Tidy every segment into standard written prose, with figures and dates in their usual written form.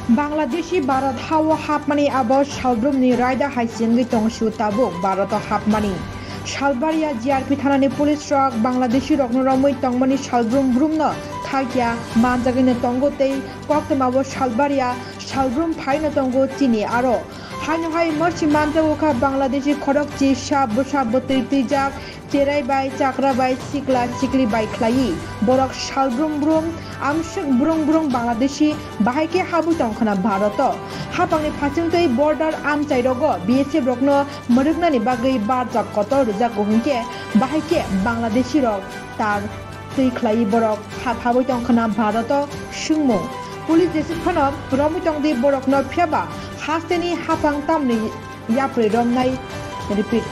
Bangladeshi Bharat Hawa Hapmani Abo Shalbrumni Raida Haisingi Tongshu Tabuk Bharat Hapmani Shalbaria GRP Thanani Police Rock Bangladeshi Rognoramui Tongmani Shalbrum Brumna Thakya Manjagina Tongote Koktamabo Shalbaria Shalbrum Paina Tongo Tini Aro Hanhai Merchi Mantawoka Bangladeshi Korokchi Shabuti Tijak Cherai by Chakra by Sikla Chikli by Klai Borok Shalbrum Brum Amshuk Brung Brung Bangladeshi Bahike Habu Tongkana Bharato Hapangni Pachungtoi border Amchai Rogo BSF Rokno Murugnani Bagai Barjak Kotor Jagohunke Bahike Bangladeshi Rok Tar Tui Klai Borok Habu Tongkana Bharato Shungmo Police Discipline Romu Tongdi Borok no Piaba Hasteni Hapang Tamni Yapri Romnai Repeat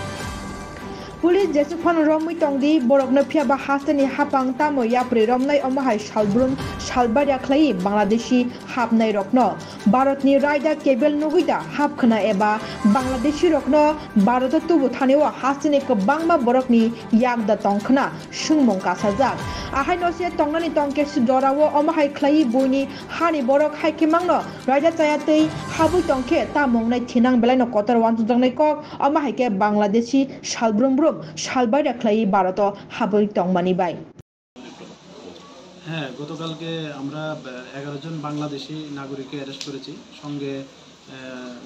Police Jesuphan Romi Tongdi Borokno Piaba Hasteni Hapang Tamo Yapri Romnai Omahai Shalbrum Shalbaria Klai Bangladeshi Hapnai Rokno Bharatni Raida Kebel Nuguida Hapkhana Eba Bangladeshi Rokno Bharat Tubu Thanewa Hasteni Bangma Borokni Yagda Tongkhana Shungmong Kasajak Ahai Nosia Tongani Tongke Sudorawo Omahai Klai Buni Hani Borok Haikimangno Raida Tayate Habu Tongke Tamong Nai Tinang Belano Kotor Wan Tujangnai Kok Omahai Ke Bangladeshi Shalbrum Brum Shalbaria Klai Bharato Habu Tongmani Bai হ্যাঁ গতকালকে আমরা 11 জন বাংলাদেশি নাগরিককে arrest করেছি সঙ্গে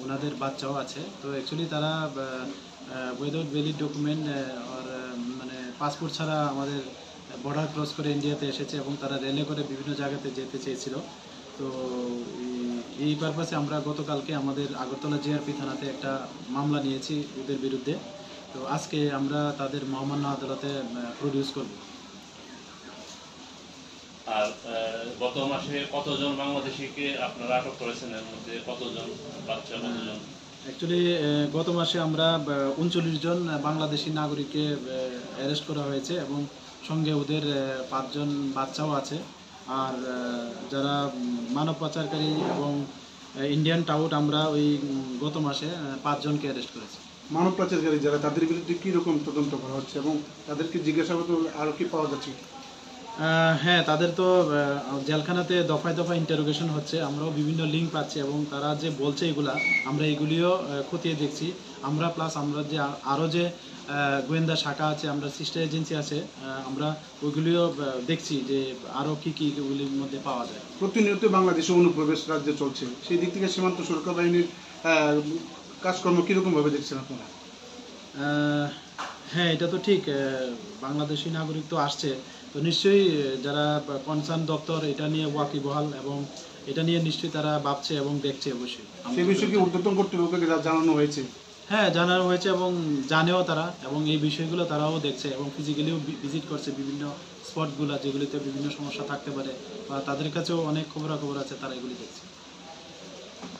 ওনাদের বাচ্চাও আছে তো অ্যাকচুয়ালি তারা উইদাউট ভ্যালিড ডকুমেন্ট আর মানে পাসপোর্ট ছাড়া আমাদের বর্ডার ক্রস করে ইন্ডিয়াতে এসেছে এবং তারা রেলে করে বিভিন্ন জায়গাতে যেতে চেয়েছিল তো এই পারপাসে আমরা গতকালকে আমাদের আগরতলা জিআরপি থানাতে একটা মামলা নিয়েছি ওদের বিরুদ্ধে তো আজকে আমরা তাদের মহামান্য আদালতে প্রডিউস করব আর গত মাসে কতজন বাংলাদেশিকে আপনারা আটক করেছেন এর মধ্যে কতজন বাচ্চা কতজন অ্যাকচুয়ালি গত মাসে আমরা 39 জন বাংলাদেশি নাগরিককে অ্যারেস্ট করা হয়েছে এবং সঙ্গে ওদের 5 জন বাচ্চাও আছে আর যারা মানব পাচারকারী এবং ইন্ডিয়ান টাউট আমরা ওই গত মাসে 5 জনকে অ্যারেস্ট করেছি মানব পাচারকারী যারা তাদের বিরুদ্ধে কি রকম তদন্ত করা হচ্ছে এবং তাদেরকে জিজ্ঞাসাবাদ আরো কি পাওয়া যাচ্ছে হ্যাঁ তাদের তো জেলখানাতে দফায় দফায় ইন্টারোগেশন হচ্ছে আমরাও বিভিন্ন লিঙ্ক পাচ্ছি এবং তারা যে বলছে এগুলা আমরা এগুলিও খতিয়ে দেখছি আমরা প্লাস আমরা যে আরও যে গোয়েন্দা শাখা আছে আমরা সিস্টার এজেন্সি আছে আমরা ওইগুলিও দেখছি যে আরও কী কী এগুলির মধ্যে পাওয়া যায় প্রতিনিয়ত বাংলাদেশে অনুপ্রবেশ রাজ্যে চলছে সেই দিক থেকে সীমান্ত সুরক্ষা বাহিনীর কাজকর্ম কীরকমভাবে দেখছেন আপনারা হ্যাঁ এটা তো ঠিক বাংলাদেশি নাগরিক তো আসছে তো নিশ্চয়ই যারা কনসার্ন দপ্তর এটা নিয়ে ওয়াকিবহাল এবং এটা নিয়ে নিশ্চয়ই তারা ভাবছে এবং দেখছে অবশ্যই সেই বিষয়ে কি ঊর্ধ্বতন কর্তৃপক্ষকে জানানো হয়েছে হ্যাঁ জানানো হয়েছে এবং জানেও তারা এবং এই বিষয়গুলো তারাও দেখছে এবং ফিজিক্যালিও ভিজিট করছে বিভিন্ন স্পটগুলো যেগুলিতে বিভিন্ন সমস্যা থাকতে পারে বা তাদের কাছেও অনেক খবরাখবর আছে তারা এগুলি দেখছে